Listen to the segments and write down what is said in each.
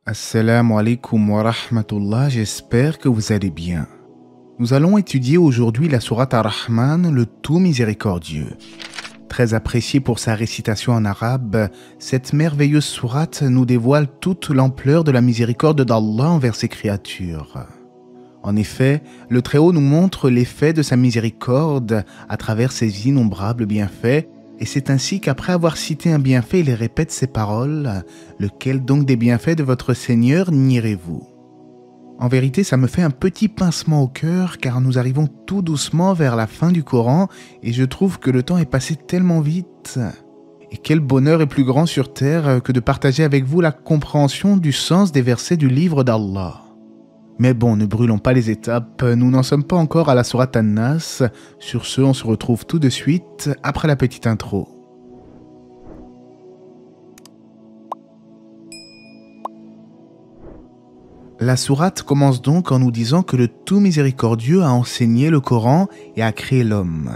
Assalamu alaikum wa rahmatullah, j'espère que vous allez bien. Nous allons étudier aujourd'hui la sourate Ar-Rahman, le tout miséricordieux. Très appréciée pour sa récitation en arabe, cette merveilleuse sourate nous dévoile toute l'ampleur de la miséricorde d'Allah envers ses créatures. En effet, le Très-Haut nous montre l'effet de sa miséricorde à travers ses innombrables bienfaits, et c'est ainsi qu'après avoir cité un bienfait, il répète ces paroles « Lequel donc des bienfaits de votre Seigneur nierez-vous » En vérité, ça me fait un petit pincement au cœur car nous arrivons tout doucement vers la fin du Coran et je trouve que le temps est passé tellement vite. Et quel bonheur est plus grand sur terre que de partager avec vous la compréhension du sens des versets du livre d'Allah. Mais bon, ne brûlons pas les étapes, nous n'en sommes pas encore à la sourate An-Nas. Sur ce, on se retrouve tout de suite après la petite intro. La sourate commence donc en nous disant que le tout miséricordieux a enseigné le Coran et a créé l'homme.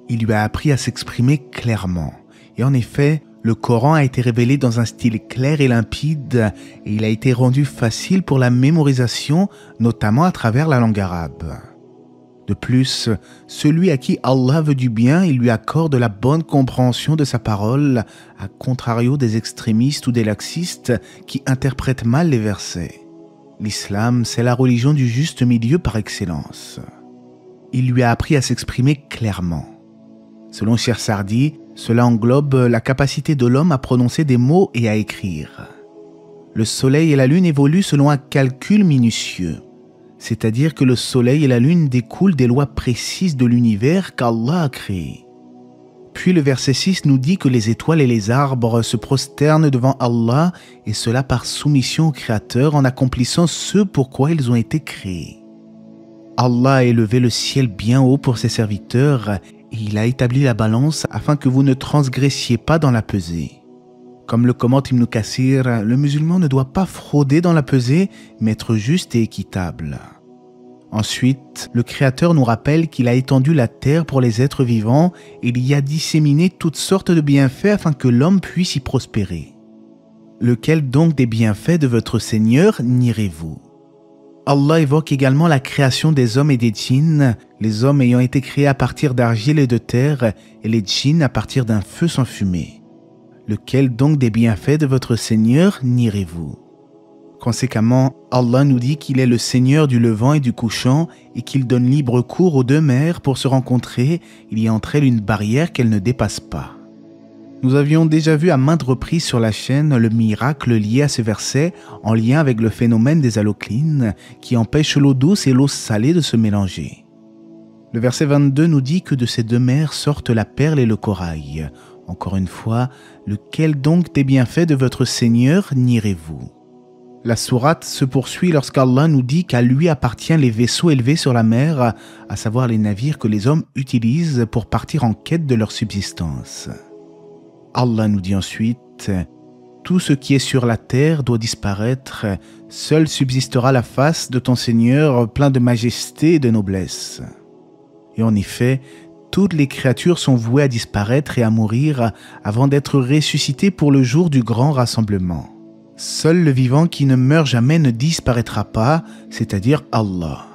Il lui a appris à s'exprimer clairement. Et en effet, le Coran a été révélé dans un style clair et limpide et il a été rendu facile pour la mémorisation, notamment à travers la langue arabe. De plus, celui à qui Allah veut du bien, il lui accorde la bonne compréhension de sa parole, à contrario des extrémistes ou des laxistes qui interprètent mal les versets. L'islam, c'est la religion du juste milieu par excellence. Il lui a appris à s'exprimer clairement. Selon Cheikh Sardi, cela englobe la capacité de l'homme à prononcer des mots et à écrire. Le soleil et la lune évoluent selon un calcul minutieux, c'est-à-dire que le soleil et la lune découlent des lois précises de l'univers qu'Allah a créé. Puis le verset 6 nous dit que les étoiles et les arbres se prosternent devant Allah et cela par soumission au Créateur en accomplissant ce pourquoi ils ont été créés. Allah a élevé le ciel bien haut pour ses serviteurs et il a établi la balance afin que vous ne transgressiez pas dans la pesée. Comme le commente Ibn Kathir, le musulman ne doit pas frauder dans la pesée, mais être juste et équitable. Ensuite, le Créateur nous rappelle qu'il a étendu la terre pour les êtres vivants et il y a disséminé toutes sortes de bienfaits afin que l'homme puisse y prospérer. Lequel donc des bienfaits de votre Seigneur nierez-vous ? Allah évoque également la création des hommes et des djinns, les hommes ayant été créés à partir d'argile et de terre, et les djinns à partir d'un feu sans fumée. Lequel donc des bienfaits de votre Seigneur nierez-vous ? Conséquemment, Allah nous dit qu'il est le Seigneur du levant et du couchant et qu'il donne libre cours aux deux mers pour se rencontrer, il y a entre elles une barrière qu'elles ne dépassent pas. Nous avions déjà vu à maintes reprises sur la chaîne le miracle lié à ce verset en lien avec le phénomène des haloclines qui empêche l'eau douce et l'eau salée de se mélanger. Le verset 22 nous dit que de ces deux mers sortent la perle et le corail. Encore une fois, lequel donc des bienfaits de votre Seigneur nierez-vous ? La sourate se poursuit lorsqu'Allah nous dit qu'à lui appartient les vaisseaux élevés sur la mer, à savoir les navires que les hommes utilisent pour partir en quête de leur subsistance. Allah nous dit ensuite « Tout ce qui est sur la terre doit disparaître, seule subsistera la face de ton Seigneur plein de majesté et de noblesse. » Et en effet, toutes les créatures sont vouées à disparaître et à mourir avant d'être ressuscitées pour le jour du grand rassemblement. Seul le vivant qui ne meurt jamais ne disparaîtra pas, c'est-à-dire Allah.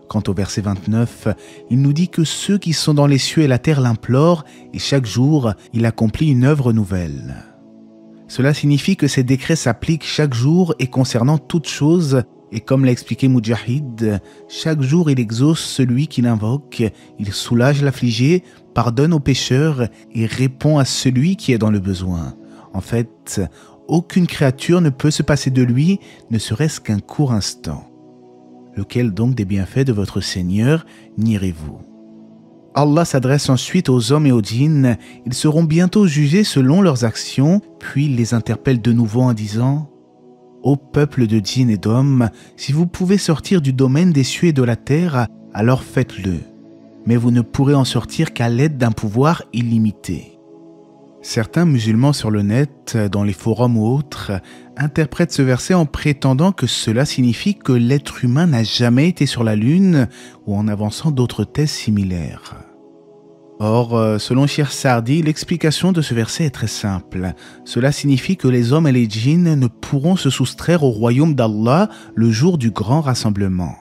Quant au verset 29, il nous dit que ceux qui sont dans les cieux et la terre l'implorent et chaque jour, il accomplit une œuvre nouvelle. Cela signifie que ces décrets s'appliquent chaque jour et concernant toute chose, et comme l'a expliqué Mujahid, chaque jour il exauce celui qui l'invoque, il soulage l'affligé, pardonne aux pécheurs et répond à celui qui est dans le besoin. En fait, aucune créature ne peut se passer de lui, ne serait-ce qu'un court instant. Lequel donc des bienfaits de votre Seigneur nierez-vous ? Allah s'adresse ensuite aux hommes et aux djinns. Ils seront bientôt jugés selon leurs actions, puis il les interpelle de nouveau en disant « Ô peuple de djinns et d'hommes, si vous pouvez sortir du domaine des cieux et de la terre, alors faites-le. Mais vous ne pourrez en sortir qu'à l'aide d'un pouvoir illimité. » Certains musulmans sur le net, dans les forums ou autres, interprètent ce verset en prétendant que cela signifie que l'être humain n'a jamais été sur la lune ou en avançant d'autres thèses similaires. Or, selon Cheikh Sardi, l'explication de ce verset est très simple. Cela signifie que les hommes et les djinns ne pourront se soustraire au royaume d'Allah le jour du grand rassemblement.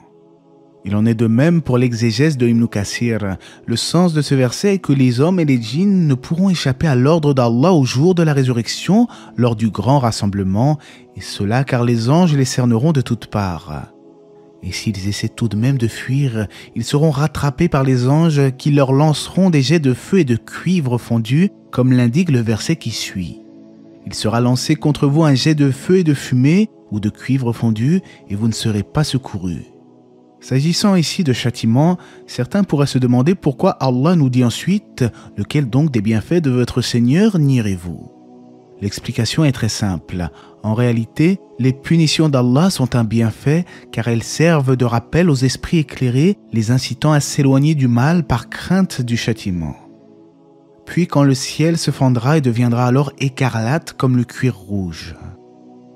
Il en est de même pour l'exégèse de Ibn Kathir. Le sens de ce verset est que les hommes et les djinns ne pourront échapper à l'ordre d'Allah au jour de la résurrection lors du grand rassemblement, et cela car les anges les cerneront de toutes parts. Et s'ils essaient tout de même de fuir, ils seront rattrapés par les anges qui leur lanceront des jets de feu et de cuivre fondu, comme l'indique le verset qui suit. Il sera lancé contre vous un jet de feu et de fumée ou de cuivre fondu, et vous ne serez pas secourus. S'agissant ici de châtiment, certains pourraient se demander pourquoi Allah nous dit ensuite « Lequel donc des bienfaits de votre Seigneur nierez-vous » L'explication est très simple. En réalité, les punitions d'Allah sont un bienfait car elles servent de rappel aux esprits éclairés, les incitant à s'éloigner du mal par crainte du châtiment. Puis quand le ciel se fendra et deviendra alors écarlate comme le cuir rouge.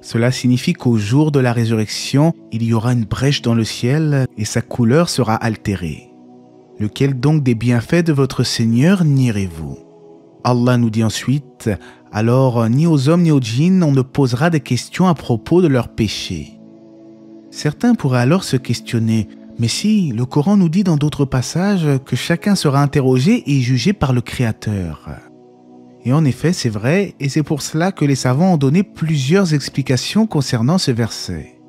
Cela signifie qu'au jour de la résurrection, il y aura une brèche dans le ciel et sa couleur sera altérée. Lequel donc des bienfaits de votre Seigneur nierez-vous ? Allah nous dit ensuite « Alors, ni aux hommes ni aux djinns, on ne posera des questions à propos de leurs péchés. » Certains pourraient alors se questionner « Mais si, le Coran nous dit dans d'autres passages que chacun sera interrogé et jugé par le Créateur. » Et en effet, c'est vrai, et c'est pour cela que les savants ont donné plusieurs explications concernant ce verset.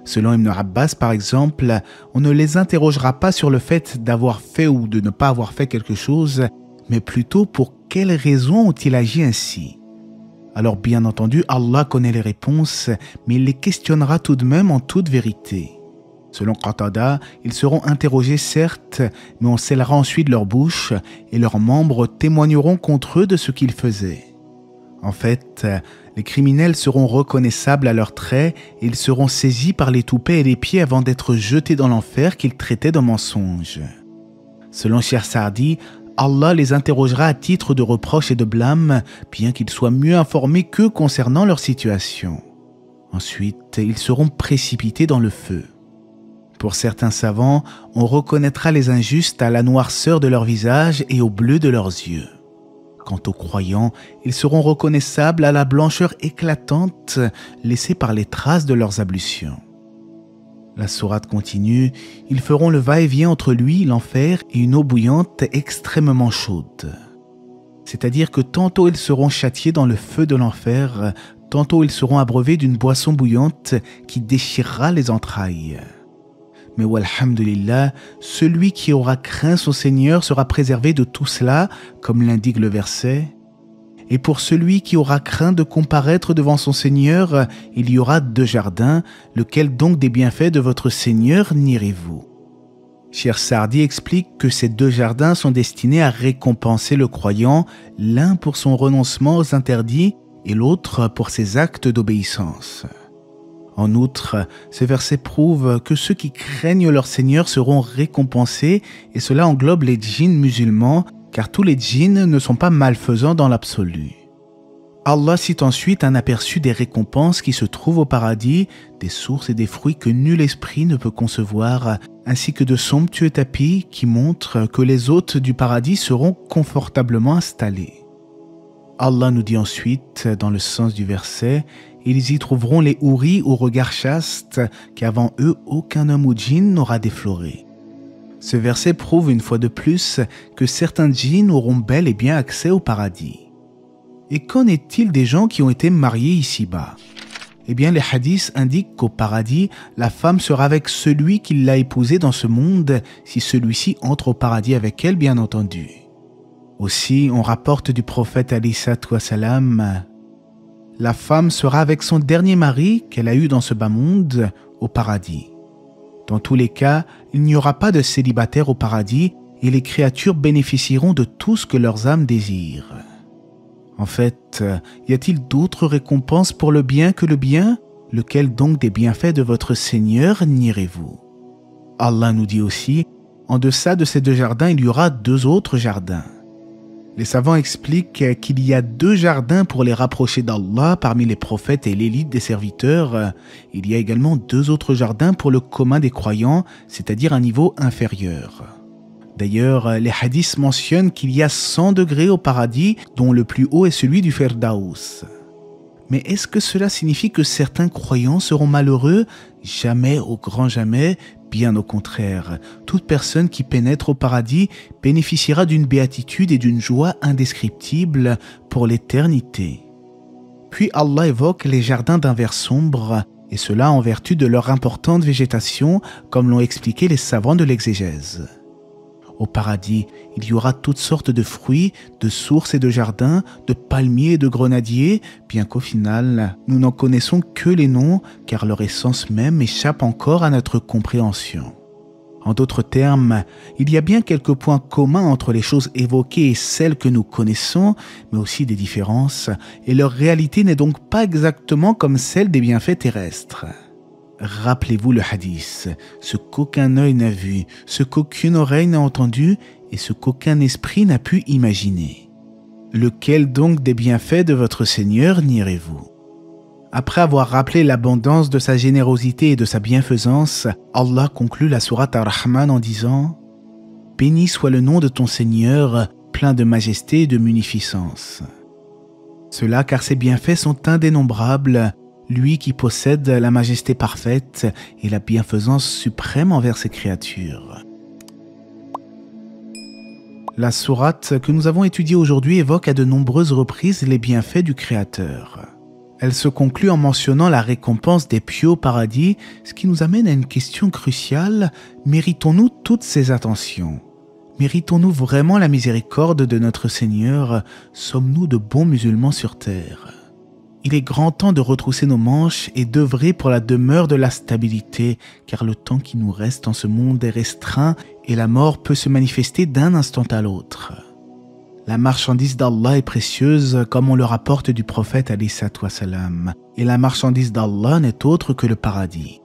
Selon Ibn Abbas, par exemple, on ne les interrogera pas sur le fait d'avoir fait ou de ne pas avoir fait quelque chose, mais plutôt pour quelles raisons ont-ils agi ainsi. Alors bien entendu, Allah connaît les réponses, mais il les questionnera tout de même en toute vérité. Selon Qatada, ils seront interrogés certes, mais on scellera ensuite leur bouche et leurs membres témoigneront contre eux de ce qu'ils faisaient. En fait, les criminels seront reconnaissables à leurs traits et ils seront saisis par les toupets et les pieds avant d'être jetés dans l'enfer qu'ils traitaient de mensonge. Selon Cheikh Sardi, Allah les interrogera à titre de reproche et de blâme, bien qu'ils soient mieux informés qu'eux concernant leur situation. Ensuite, ils seront précipités dans le feu. Pour certains savants, on reconnaîtra les injustes à la noirceur de leur visage et au bleu de leurs yeux. Quant aux croyants, ils seront reconnaissables à la blancheur éclatante laissée par les traces de leurs ablutions. La sourate continue, ils feront le va-et-vient entre lui, l'enfer, et une eau bouillante extrêmement chaude. C'est-à-dire que tantôt ils seront châtiés dans le feu de l'enfer, tantôt ils seront abreuvés d'une boisson bouillante qui déchirera les entrailles. Mais walhamdulillah, celui qui aura craint son Seigneur sera préservé de tout cela, comme l'indique le verset. Et pour celui qui aura craint de comparaître devant son Seigneur, il y aura 2 jardins, lequel donc des bienfaits de votre Seigneur nierez-vous ? Cheikh Sardi explique que ces 2 jardins sont destinés à récompenser le croyant, l'un pour son renoncement aux interdits et l'autre pour ses actes d'obéissance. En outre, ce verset prouve que ceux qui craignent leur Seigneur seront récompensés et cela englobe les djinns musulmans car tous les djinns ne sont pas malfaisants dans l'absolu. Allah cite ensuite un aperçu des récompenses qui se trouvent au paradis, des sources et des fruits que nul esprit ne peut concevoir, ainsi que de somptueux tapis qui montrent que les hôtes du paradis seront confortablement installés. Allah nous dit ensuite, dans le sens du verset, « Ils y trouveront les houris au regard chaste, qu'avant eux aucun homme ou djinn n'aura défloré. » Ce verset prouve une fois de plus que certains djinns auront bel et bien accès au paradis. Et qu'en est-il des gens qui ont été mariés ici-bas ? Eh bien, les hadiths indiquent qu'au paradis, la femme sera avec celui qui l'a épousée dans ce monde, si celui-ci entre au paradis avec elle, bien entendu. Aussi, on rapporte du prophète alayhi salatu wassalam, « La femme sera avec son dernier mari qu'elle a eu dans ce bas monde au paradis. Dans tous les cas, il n'y aura pas de célibataire au paradis et les créatures bénéficieront de tout ce que leurs âmes désirent. » En fait, y a-t-il d'autres récompenses pour le bien que le bien ? Lequel donc des bienfaits de votre Seigneur nierez-vous ? Allah nous dit aussi, en deçà de ces 2 jardins, il y aura 2 autres jardins. Les savants expliquent qu'il y a 2 jardins pour les rapprocher d'Allah parmi les prophètes et l'élite des serviteurs. Il y a également 2 autres jardins pour le commun des croyants, c'est-à-dire un niveau inférieur. D'ailleurs, les hadiths mentionnent qu'il y a 100 degrés au paradis, dont le plus haut est celui du Firdaus. Mais est-ce que cela signifie que certains croyants seront malheureux? Jamais, au grand jamais, bien au contraire. Toute personne qui pénètre au paradis bénéficiera d'une béatitude et d'une joie indescriptibles pour l'éternité. Puis Allah évoque les jardins d'un vert sombre, et cela en vertu de leur importante végétation, comme l'ont expliqué les savants de l'exégèse. Au paradis, il y aura toutes sortes de fruits, de sources et de jardins, de palmiers et de grenadiers, bien qu'au final, nous n'en connaissons que les noms, car leur essence même échappe encore à notre compréhension. En d'autres termes, il y a bien quelques points communs entre les choses évoquées et celles que nous connaissons, mais aussi des différences, et leur réalité n'est donc pas exactement comme celle des bienfaits terrestres. Rappelez-vous le hadith, ce qu'aucun œil n'a vu, ce qu'aucune oreille n'a entendu et ce qu'aucun esprit n'a pu imaginer. Lequel donc des bienfaits de votre Seigneur nierez-vous? Après avoir rappelé l'abondance de sa générosité et de sa bienfaisance, Allah conclut la sourate Ar-Rahman en disant « Béni soit le nom de ton Seigneur, plein de majesté et de munificence. » Cela car ses bienfaits sont indénombrables, lui qui possède la majesté parfaite et la bienfaisance suprême envers ses créatures. La sourate que nous avons étudiée aujourd'hui évoque à de nombreuses reprises les bienfaits du Créateur. Elle se conclut en mentionnant la récompense des pieux au paradis, ce qui nous amène à une question cruciale: méritons-nous toutes ces attentions? Méritons-nous vraiment la miséricorde de notre Seigneur? Sommes-nous de bons musulmans sur terre? Il est grand temps de retrousser nos manches et d'œuvrer pour la demeure de la stabilité, car le temps qui nous reste en ce monde est restreint et la mort peut se manifester d'un instant à l'autre. La marchandise d'Allah est précieuse, comme on le rapporte du prophète alayhi salatu wassalam, et la marchandise d'Allah n'est autre que le paradis.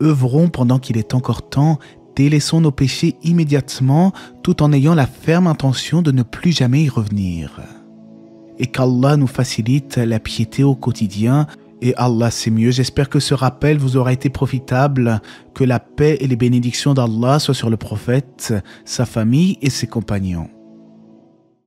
Œuvrons pendant qu'il est encore temps, délaissons nos péchés immédiatement, tout en ayant la ferme intention de ne plus jamais y revenir. Et qu'Allah nous facilite la piété au quotidien, et Allah sait mieux. J'espère que ce rappel vous aura été profitable, que la paix et les bénédictions d'Allah soient sur le prophète, sa famille et ses compagnons.